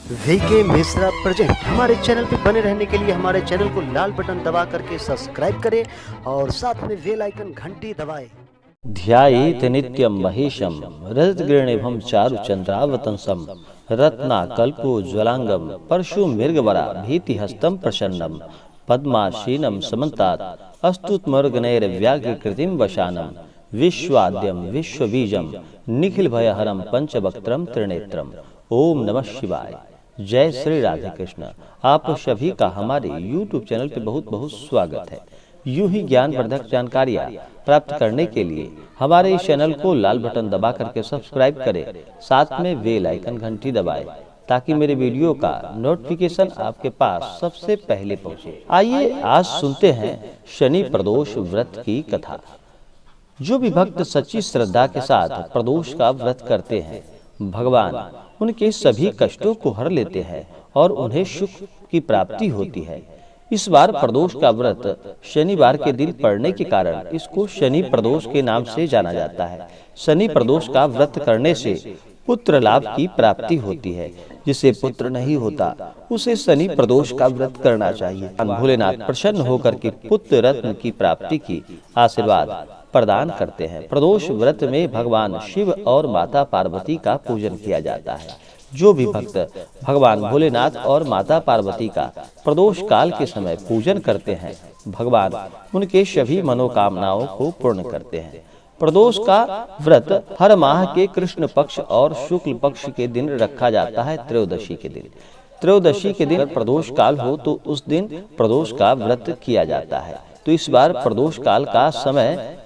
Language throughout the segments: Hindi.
VK Mishra present. हमारे चैनल पे बने रहने के लिए हमारे चैनल को लाल बटन दबा करके सब्सक्राइब करें और साथ में बेल आइकन घंटी दबाएं। ध्यायेत नित्यं महेशं रजतगृणिभं चारुचन्द्रावतंसं रत्नाकल्पोज्ज्वलांगं परशुमृगवरा भीतिहस्तं प्रसन्नं पद्मासीनं समन्तात् अस्तुत्मर्गणैर्व्याघ्रकृतिं वशानं विश्वाद्यं विश्वबीजं निखिलभयहरं पंचवक्त्रं त्रिनेत्रम्। ओम नमः शिवाय। जय श्री राधे कृष्ण। आप सभी का हमारे YouTube चैनल पे बहुत बहुत स्वागत है। यूं ही ज्ञानवर्धक जानकारियाँ प्राप्त करने के लिए हमारे इस चैनल को लाल बटन दबा करके सब्सक्राइब करें, साथ में बेल आइकन घंटी दबाएं ताकि मेरे वीडियो का नोटिफिकेशन आपके पास सबसे पहले पहुंचे। आइए आज सुनते हैं शनि प्रदोष व्रत की कथा। जो भी भक्त सच्ची श्रद्धा के साथ प्रदोष का व्रत करते हैं, भगवान उनके सभी कष्टों को हर लेते हैं और उन्हें सुख की प्राप्ति होती है। इस बार प्रदोष का व्रत शनिवार के दिन पड़ने के कारण इसको शनि प्रदोष के नाम से जाना जाता है। शनि प्रदोष का व्रत करने से पुत्र लाभ की प्राप्ति होती है। जिसे पुत्र नहीं होता उसे शनि प्रदोष का व्रत करना चाहिए। भोलेनाथ प्रसन्न होकर के पुत्र रत्न की प्राप्ति की आशीर्वाद प्रदान करते हैं। प्रदोष व्रत में भगवान शिव और माता पार्वती का पूजन किया जाता है। जो भी भक्त भगवान भोलेनाथ और माता पार्वती का प्रदोष काल के समय पूजन करते हैं, भगवान उनके सभी मनोकामनाओं को पूर्ण करते हैं। प्रदोष का व्रत हर माह के कृष्ण पक्ष और शुक्ल पक्ष के दिन रखा जाता है। त्रयोदशी के दिन, त्रयोदशी के दिन प्रदोष काल हो तो उस दिन प्रदोष का व्रत किया जाता है। तो इस बार प्रदोष काल का समय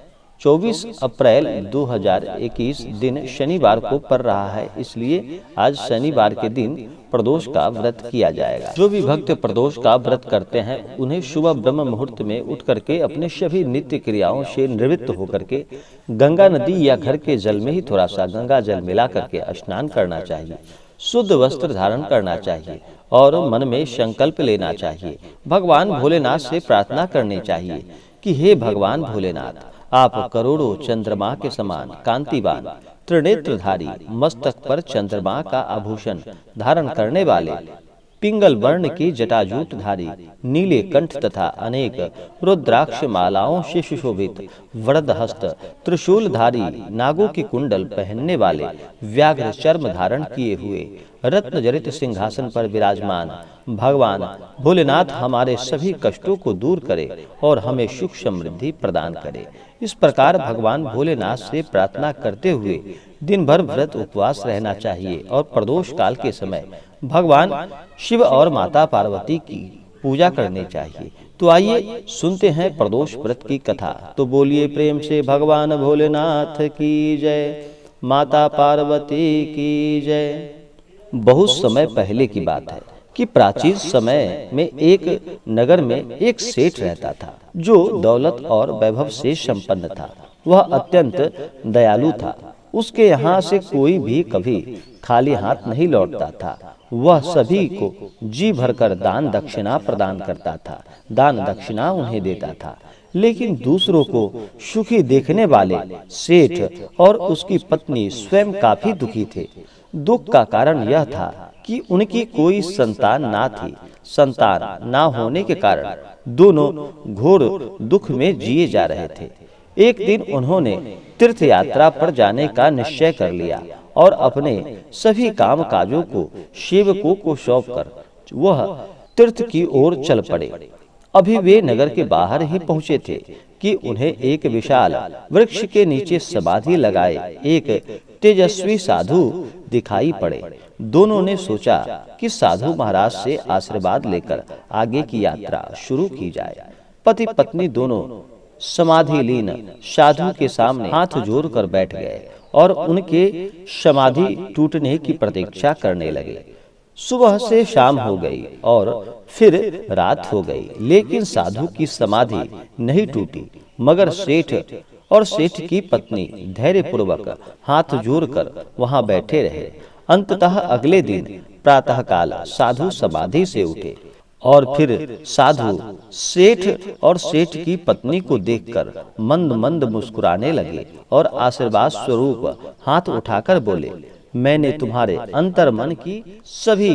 24 अप्रैल 2021 दिन शनिवार को पड़ रहा है, इसलिए आज शनिवार के दिन प्रदोष का व्रत किया जाएगा। जो भी भक्त प्रदोष का व्रत करते हैं उन्हें सुबह ब्रह्म मुहूर्त में उठ करके अपने सभी नित्य क्रियाओं से निवृत्त होकर के गंगा नदी या घर के जल में ही थोड़ा सा गंगा जल मिला करके स्नान करना चाहिए। शुद्ध वस्त्र धारण करना चाहिए और मन में संकल्प लेना चाहिए। भगवान भोलेनाथ से प्रार्थना करनी चाहिए कि हे भगवान भोलेनाथ, आप करोड़ों चंद्रमा के समान कांतिवान, त्रिनेत्रधारी, मस्तक पर चंद्रमा का आभूषण धारण करने वाले, पिंगल वर्ण की जटाजूटधारी, नीले कंठ तथा अनेक रुद्राक्ष मालाओं से सुशोभित, वरदहस्त, त्रिशूलधारी, नागों की कुंडल पहनने वाले, व्याघ्र चर्म धारण किए हुए, रत्न जड़ित सिंहासन पर विराजमान भगवान भोलेनाथ हमारे सभी कष्टों को दूर करे और हमें सुख समृद्धि प्रदान करे। इस प्रकार भगवान भोलेनाथ से प्रार्थना करते हुए दिन भर व्रत उपवास रहना चाहिए और प्रदोष काल के समय भगवान शिव और माता पार्वती की पूजा करनी चाहिए। तो आइए सुनते हैं प्रदोष व्रत की कथा। तो बोलिए प्रेम से भगवान भोलेनाथ की जय, माता पार्वती की जय। बहुत समय पहले की बात है कि प्राचीन समय में एक नगर में एक सेठ रहता था जो दौलत और वैभव से संपन्न था। वह अत्यंत दयालु था। उसके यहाँ से कोई भी कभी खाली हाथ नहीं लौटता था। वह सभी को जी भरकर दान दक्षिणा प्रदान करता था। दान दक्षिणा उन्हें देता था। लेकिन दूसरों को सुखी देखने वाले सेठ और उसकी पत्नी स्वयं काफी दुखी थे। दुख का कारण यह था कि उनकी कोई संतान ना थी। संतान ना होने के कारण दोनों घोर दुख में जिए जा रहे थे। एक दिन उन्होंने तीर्थ यात्रा पर जाने का निश्चय कर लिया और अपने सभी काम काजों को सेवकों को सौंपकर वह तीर्थ की ओर चल पड़े। अभी वे नगर के बाहर ही पहुंचे थे कि उन्हें एक विशाल वृक्ष के नीचे समाधि लगाए एक तेजस्वी साधु दिखाई पड़े। दोनों ने सोचा कि साधु महाराज से आशीर्वाद लेकर आगे की यात्रा शुरू की जाए। पति पत्नी दोनों समाधि लीन साधु के सामने हाथ जोड़कर बैठ गए और उनके समाधि टूटने की प्रतीक्षा करने लगे। सुबह से शाम हो गई और फिर रात हो गई, लेकिन साधु की समाधि नहीं टूटी। मगर सेठ और सेठ की पत्नी धैर्य पूर्वक हाथ जोड़कर वहां बैठे रहे। अंततः अगले दिन प्रातःकाल साधु समाधि से उठे और फिर साधु सेठ और सेठ की पत्नी को देखकर मंद मंद मुस्कुराने लगे और आशीर्वाद स्वरूप हाथ उठाकर बोले, मैंने तुम्हारे अंतर मन की सभी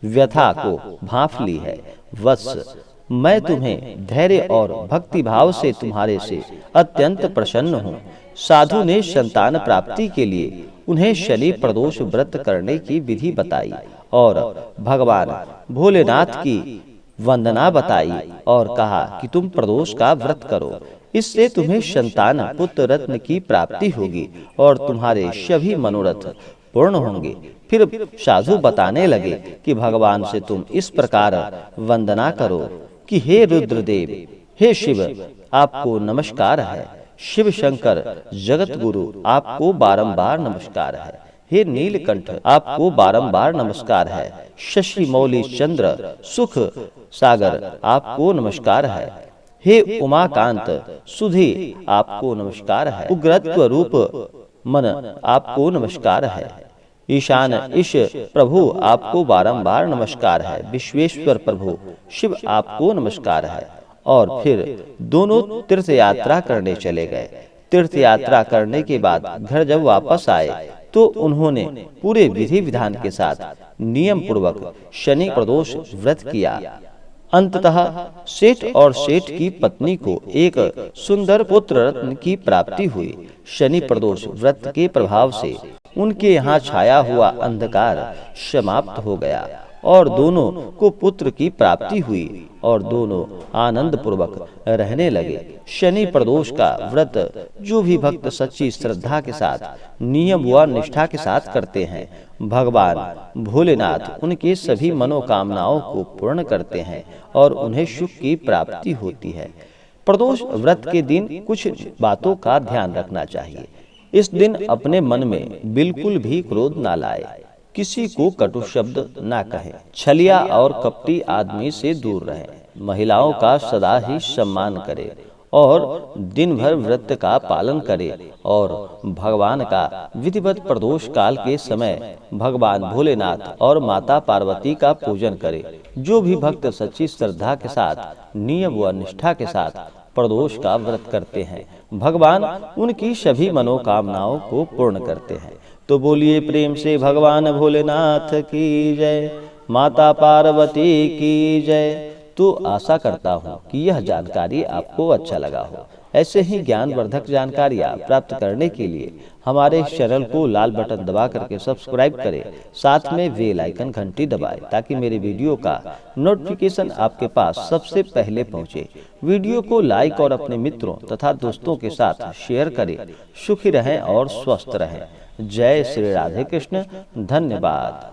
व्यथा को भांप ली है। वत्स, मैं तुम्हें धैर्य और भक्ति भाव से तुम्हारे से अत्यंत प्रसन्न हूँ। साधु ने संतान प्राप्ति के लिए उन्हें शनि प्रदोष व्रत करने की विधि बताई और भगवान भोलेनाथ की वंदना बताई और कहा कि तुम प्रदोष का व्रत करो, इससे तुम्हें संतान पुत्र रत्न की प्राप्ति होगी और तुम्हारे सभी मनोरथ पूर्ण होंगे। फिर साधु बताने लगे कि भगवान से तुम इस प्रकार वंदना करो कि हे रुद्रदेव, हे शिव, आपको नमस्कार है। शिव शंकर जगत गुरु, आपको बारंबार नमस्कार है। हे नीलकंठ, आपको बारंबार नमस्कार है। शशि मौली चंद्र सुख सागर, आपको नमस्कार है। हे उमाकांत सुधे, आपको नमस्कार है। उग्रत्व रूप मन, आपको नमस्कार है। ईशान ईश प्रभु, आपको बारंबार नमस्कार है। विश्वेश्वर प्रभु शिव, आपको नमस्कार है। और फिर दोनों तीर्थ यात्रा करने चले गए। तीर्थ यात्रा करने के बाद घर जब वापस आए तो उन्होंने पूरे विधि विधान के साथ नियम पूर्वक शनि प्रदोष व्रत किया। अंततः सेठ और सेठ की पत्नी को एक सुंदर पुत्र रत्न की प्राप्ति हुई। शनि प्रदोष व्रत के प्रभाव से उनके यहाँ छाया हुआ अंधकार समाप्त हो गया और दोनों को पुत्र की प्राप्ति हुई और दोनों आनंद पूर्वक रहने लगे। शनि प्रदोष का व्रत जो भी भक्त सच्ची श्रद्धा के साथ नियम व निष्ठा के साथ करते हैं, भगवान भोलेनाथ उनके सभी मनोकामनाओं को पूर्ण करते हैं और उन्हें सुख की प्राप्ति होती है। प्रदोष व्रत के दिन कुछ बातों का ध्यान रखना चाहिए। इस दिन अपने मन में बिल्कुल भी क्रोध ना लाए, किसी को कटु शब्द ना कहें, छलिया और कपटी आदमी से दूर रहें, महिलाओं का सदा ही सम्मान करें और दिन भर व्रत का पालन करें और भगवान का विधिवत प्रदोष काल के समय भगवान भोलेनाथ और माता पार्वती का पूजन करें। जो भी भक्त सच्ची श्रद्धा के साथ नियम व निष्ठा के साथ प्रदोष का व्रत करते हैं, भगवान उनकी सभी मनोकामनाओं को पूर्ण करते हैं। तो बोलिए प्रेम से भगवान भोलेनाथ की जय, माता पार्वती की जय। तो आशा करता हूँ कि यह जानकारी आपको अच्छा लगा हो। ऐसे ही ज्ञानवर्धक जानकारियाँ प्राप्त करने के लिए हमारे चैनल को लाल बटन दबा करके सब्सक्राइब करें, साथ में बेल आइकन घंटी दबाएं ताकि मेरे वीडियो का नोटिफिकेशन आपके पास सबसे पहले पहुंचे। वीडियो को लाइक और अपने मित्रों तथा दोस्तों के साथ शेयर करें। सुखी रहें और स्वस्थ रहें। जय श्री राधे कृष्ण। धन्यवाद।